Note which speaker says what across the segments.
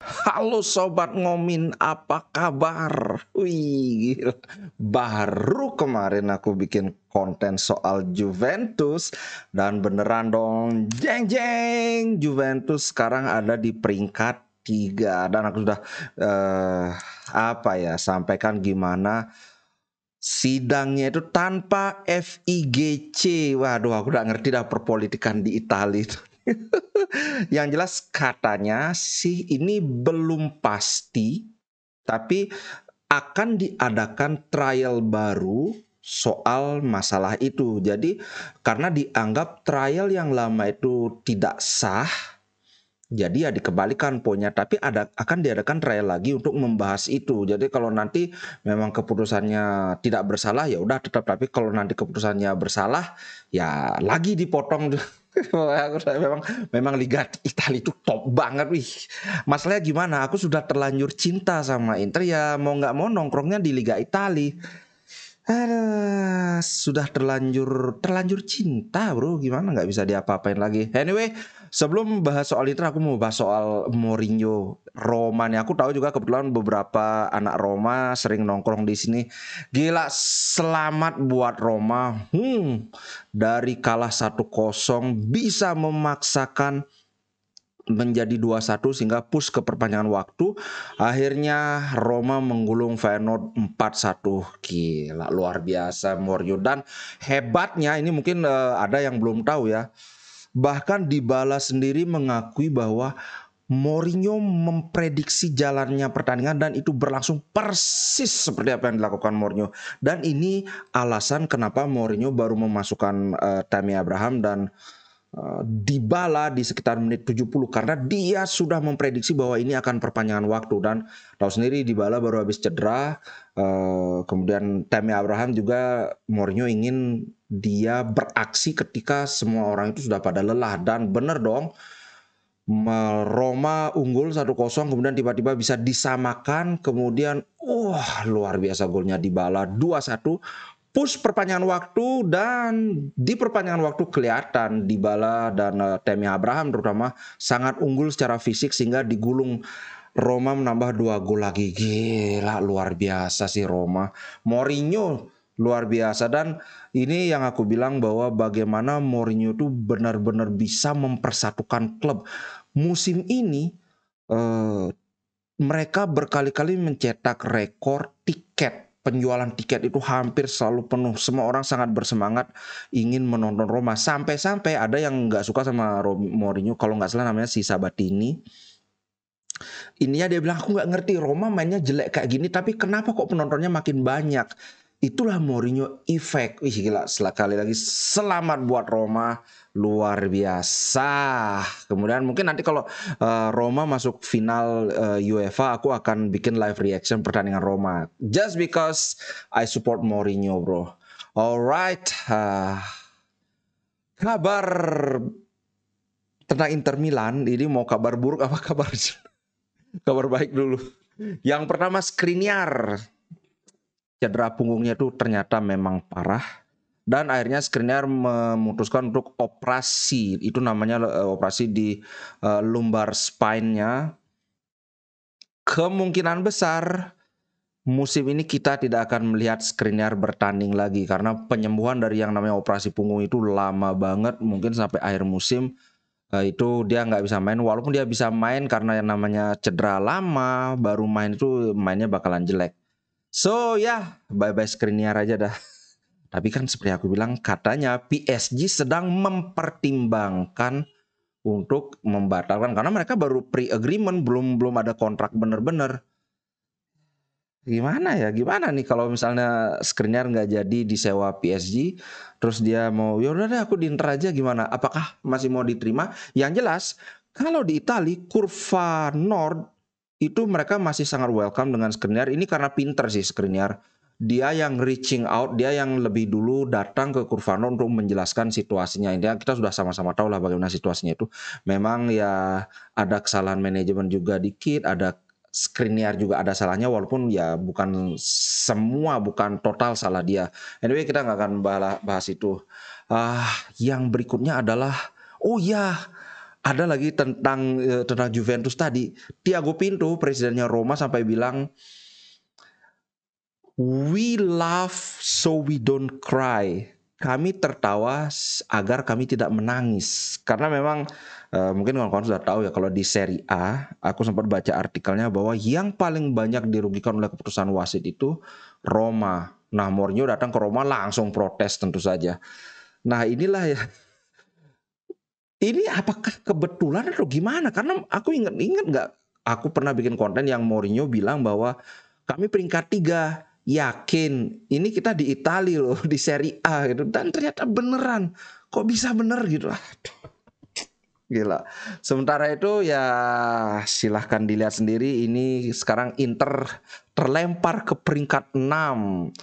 Speaker 1: Halo Sobat Ngomin, apa kabar? Wih, gila. Baru kemarin aku bikin konten soal Juventus dan beneran dong, jeng jeng, Juventus sekarang ada di peringkat 3 dan aku sudah eh, sampaikan gimana sidangnya itu tanpa FIGC. Waduh, aku udah ngerti dah perpolitikan di Italia itu. Yang jelas katanya sih ini belum pasti, tapi akan diadakan trial baru soal masalah itu. Jadi karena dianggap trial yang lama itu tidak sah, jadi ya dikembalikan poinnya, tapi akan diadakan trial lagi untuk membahas itu. Jadi kalau nanti memang keputusannya tidak bersalah ya udah tetap, tapi kalau nanti keputusannya bersalah ya lagi dipotong. memang memang Liga Italia itu top banget wih. Masalahnya gimana? Aku sudah terlanjur cinta sama Inter, ya mau nggak mau nongkrongnya di Liga Italia. Sudah terlanjur cinta bro, gimana nggak bisa diapa-apain lagi. Anyway, sebelum bahas soal itu aku mau bahas soal Mourinho Roma nih. Aku tahu juga kebetulan beberapa anak Roma sering nongkrong di sini. Gila, selamat buat Roma. Dari kalah 1-0 bisa memaksakan menjadi 2-1 sehingga push ke perpanjangan waktu. Akhirnya Roma menggulung Feyenoord 4-1. Gila, luar biasa Mourinho. Dan hebatnya ini mungkin ada yang belum tahu ya. Bahkan Dybala sendiri mengakui bahwa Mourinho memprediksi jalannya pertandingan dan itu berlangsung persis seperti apa yang dilakukan Mourinho. Dan ini alasan kenapa Mourinho baru memasukkan Tammy Abraham dan Dybala di sekitar menit 70 karena dia sudah memprediksi bahwa ini akan perpanjangan waktu. Dan tahu sendiri Dybala baru habis cedera, kemudian Tammy Abraham juga Mourinho ingin dia beraksi ketika semua orang itu sudah pada lelah. Dan bener dong, Roma unggul 1-0 kemudian tiba-tiba bisa disamakan, kemudian luar biasa golnya Dybala 2-1 push perpanjangan waktu. Dan di perpanjangan waktu kelihatan Dybala dan Tammy Abraham terutama sangat unggul secara fisik sehingga digulung Roma menambah 2 gol lagi. Gila, luar biasa sih Roma. Mourinho luar biasa. Dan ini yang aku bilang bahwa bagaimana Mourinho itu benar-benar bisa mempersatukan klub. Musim ini mereka berkali-kali mencetak rekor tiket. Penjualan tiket itu hampir selalu penuh. Semua orang sangat bersemangat ingin menonton Roma. Sampai-sampai ada yang nggak suka sama Mourinho. Kalau nggak salah namanya si Sabatini. Ininya dia bilang, aku nggak ngerti Roma mainnya jelek kayak gini, tapi kenapa kok penontonnya makin banyak? Itulah Mourinho effect. Wih gila, sekali lagi selamat buat Roma, luar biasa. Kemudian mungkin nanti kalau Roma masuk final UEFA, aku akan bikin live reaction pertandingan Roma. Just because I support Mourinho bro. Alright, kabar tentang Inter Milan ini mau kabar buruk apa kabar kabar baik dulu. Yang pertama Skriniar, cedera punggungnya itu ternyata memang parah dan akhirnya Skriniar memutuskan untuk operasi. Itu namanya operasi di lumbar spine-nya. Kemungkinan besar musim ini kita tidak akan melihat Skriniar bertanding lagi karena penyembuhan dari yang namanya operasi punggung itu lama banget, mungkin sampai akhir musim. Itu dia nggak bisa main, walaupun dia bisa main karena yang namanya cedera lama, baru main itu mainnya bakalan jelek. So ya, bye-bye Skriniar aja dah. Tapi kan seperti aku bilang, katanya PSG sedang mempertimbangkan untuk membatalkan karena mereka baru pre-agreement, belum ada kontrak bener-bener. Gimana nih kalau misalnya Skriniar nggak jadi disewa PSG, terus dia mau yaudah deh aku di Inter aja, gimana? Apakah masih mau diterima? Yang jelas kalau di Italia kurva Nord itu mereka masih sangat welcome dengan Skriniar. Ini karena pinter sih Skriniar. Dia yang reaching out, dia yang lebih dulu datang ke kurva Nord untuk menjelaskan situasinya. Ini kita sudah sama-sama tahu lah bagaimana situasinya itu. Memang ya ada kesalahan manajemen juga dikit, ada Skriniar juga ada salahnya, walaupun ya bukan semua, bukan total salah dia. Anyway, kita nggak akan bahas itu. Yang berikutnya adalah, oh ya, ada lagi tentang Juventus tadi. Thiago Pinto, presidennya Roma, sampai bilang, "We laugh so we don't cry." Kami tertawa agar kami tidak menangis. Karena memang mungkin kawan-kawan sudah tahu ya, kalau di Serie A, aku sempat baca artikelnya bahwa yang paling banyak dirugikan oleh keputusan wasit itu Roma. Nah, Mourinho datang ke Roma langsung protes tentu saja. Nah, inilah ya. Ini apakah kebetulan atau gimana? Karena aku ingat nggak, aku pernah bikin konten yang Mourinho bilang bahwa kami peringkat 3, yakin ini kita di Italia loh, di Serie A gitu, dan ternyata beneran, kok bisa bener gitu. Aduh, gila. Sementara itu ya silahkan dilihat sendiri, ini sekarang Inter terlempar ke peringkat 6.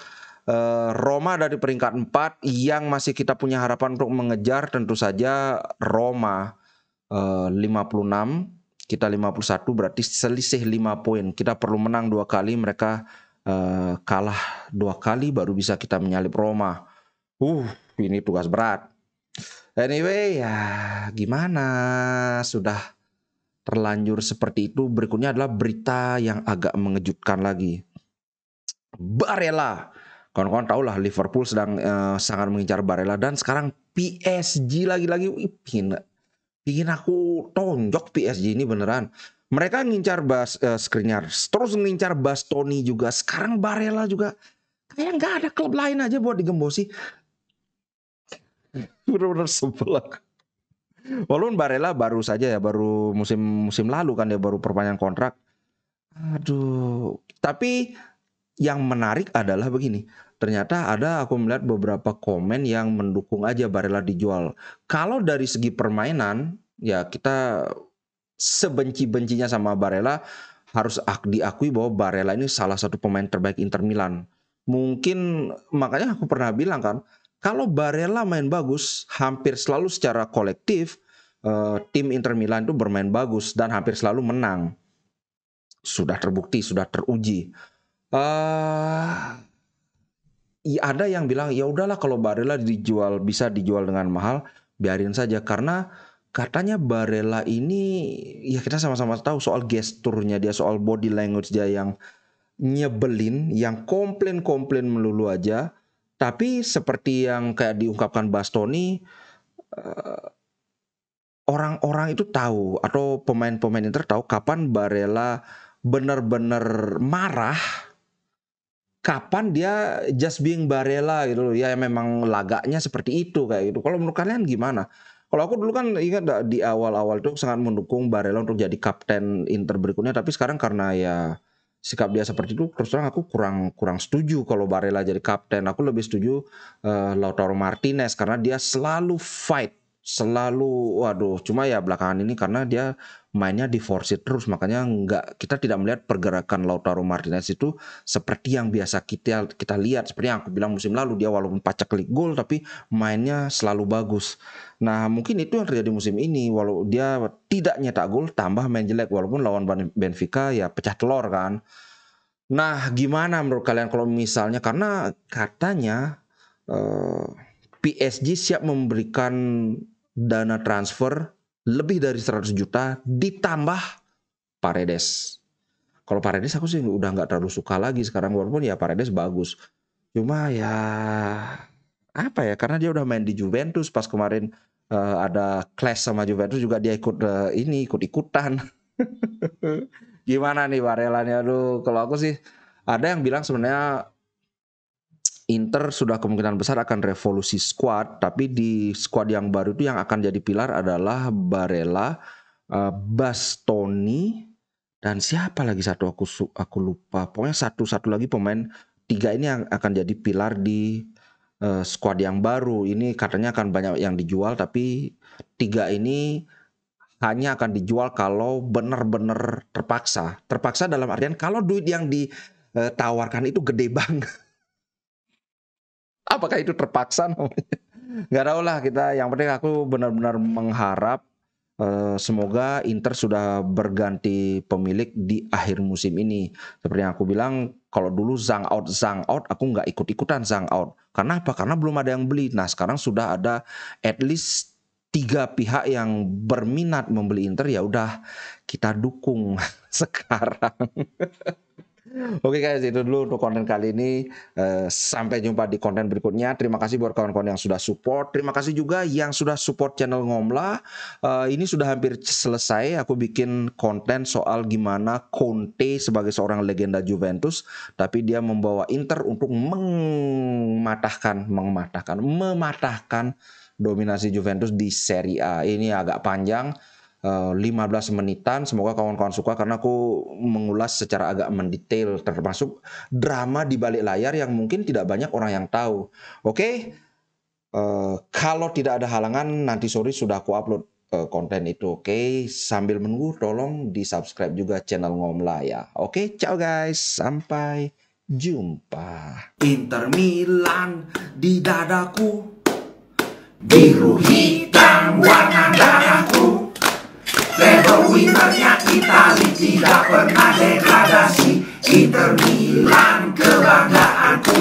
Speaker 1: Roma dari peringkat 4, yang masih kita punya harapan untuk mengejar tentu saja Roma 56, kita 51, berarti selisih 5 poin. Kita perlu menang 2 kali, mereka kalah 2 kali baru bisa kita menyalip Roma. Ini tugas berat. Anyway, ya gimana, sudah terlanjur seperti itu. Berikutnya adalah berita yang agak mengejutkan lagi. Barella, kawan-kawan tahu lah Liverpool sedang sangat mengincar Barella, dan sekarang PSG lagi-lagi pingin aku tonjok PSG ini beneran. Mereka ngincar Skriniar, terus ngincar Bastoni juga, sekarang Barella juga. Kayak nggak ada klub lain aja buat digembosi. Bener-bener sebel aku. Walaupun Barella baru saja ya, baru musim lalu kan dia baru perpanjang kontrak. Aduh, tapi yang menarik adalah begini. Ternyata aku melihat beberapa komen yang mendukung aja Barella dijual. Kalau dari segi permainan, ya kita sebenci-bencinya sama Barella, harus diakui bahwa Barella ini salah satu pemain terbaik Inter Milan. Mungkin makanya aku pernah bilang kan, kalau Barella main bagus, hampir selalu secara kolektif tim Inter Milan itu bermain bagus dan hampir selalu menang. Sudah terbukti, sudah teruji. Ada yang bilang ya udahlah, kalau Barella bisa dijual dengan mahal, biarin saja, karena katanya Barella ini, ya kita sama-sama tahu soal gesturnya dia, soal body language dia yang nyebelin, yang komplain melulu aja. Tapi seperti yang kayak diungkapkan Bastoni, orang-orang itu tahu, atau pemain-pemain Inter tahu kapan Barella benar-benar marah, kapan dia just being Barella gitu loh. Ya memang lagaknya seperti itu kayak gitu. Kalau menurut kalian gimana? Kalau aku dulu kan ingat di awal-awal itu sangat mendukung Barella untuk jadi kapten Inter berikutnya, tapi sekarang karena ya sikap dia seperti itu, terus terang aku kurang setuju kalau Barella jadi kapten. Aku lebih setuju Lautaro Martinez, karena dia selalu fight, selalu cuma ya belakangan ini karena dia mainnya di force terus, makanya kita tidak melihat pergerakan Lautaro Martinez itu seperti yang biasa kita lihat. Seperti yang aku bilang musim lalu, dia walaupun pacak-klik gol tapi mainnya selalu bagus. Nah, mungkin itu yang terjadi musim ini, walau dia tidak nyetak gol tambah main jelek, walaupun lawan Benfica ya pecah telur kan. Nah, gimana menurut kalian kalau misalnya, karena katanya PSG siap memberikan dana transfer lebih dari 100 juta ditambah Paredes. Kalau Paredes aku sih udah nggak terlalu suka lagi sekarang, walaupun ya Paredes bagus. Cuma ya apa ya, karena dia udah main di Juventus, pas kemarin ada clash sama Juventus juga dia ikut-ikutan. Gimana nih Barella nih? Aduh, kalau aku sih ada yang bilang sebenarnya Inter sudah kemungkinan besar akan revolusi squad, tapi di squad yang baru itu yang akan jadi pilar adalah Barella, Bastoni, dan siapa lagi satu aku lupa. Pokoknya satu lagi pemain, 3 ini yang akan jadi pilar di squad yang baru. Ini katanya akan banyak yang dijual, tapi 3 ini hanya akan dijual kalau benar-benar terpaksa. Terpaksa dalam artian kalau duit yang ditawarkan itu gede banget. Apakah itu terpaksa namanya? Nggak tahu lah kita. Yang penting aku benar-benar mengharap semoga Inter sudah berganti pemilik di akhir musim ini. Seperti yang aku bilang, kalau dulu Zhang out, aku nggak ikut-ikutan Zhang out. Karena apa? Karena belum ada yang beli. Nah sekarang sudah ada at least tiga pihak yang berminat membeli Inter, ya udah kita dukung sekarang. Oke guys, itu dulu untuk konten kali ini. Sampai jumpa di konten berikutnya. Terima kasih buat kawan-kawan yang sudah support. Terima kasih juga yang sudah support channel Ngomla. Ini sudah hampir selesai. Aku bikin konten soal gimana Conte sebagai seorang legenda Juventus, tapi dia membawa Inter untuk mematahkan dominasi Juventus di Serie A. Ini agak panjang. 15 menitan, semoga kawan-kawan suka karena aku mengulas secara agak mendetail termasuk drama di balik layar yang mungkin tidak banyak orang yang tahu. Oke, kalau tidak ada halangan nanti sore sudah aku upload konten itu. Oke, sambil menunggu tolong di subscribe juga channel Ngomla ya. Oke, ciao guys, sampai jumpa.
Speaker 2: Inter Milan di dadaku, biru hitam warna darahku. Level winnernya Itali, tidak pernah degradasi. Inter Milan kebanggaanku.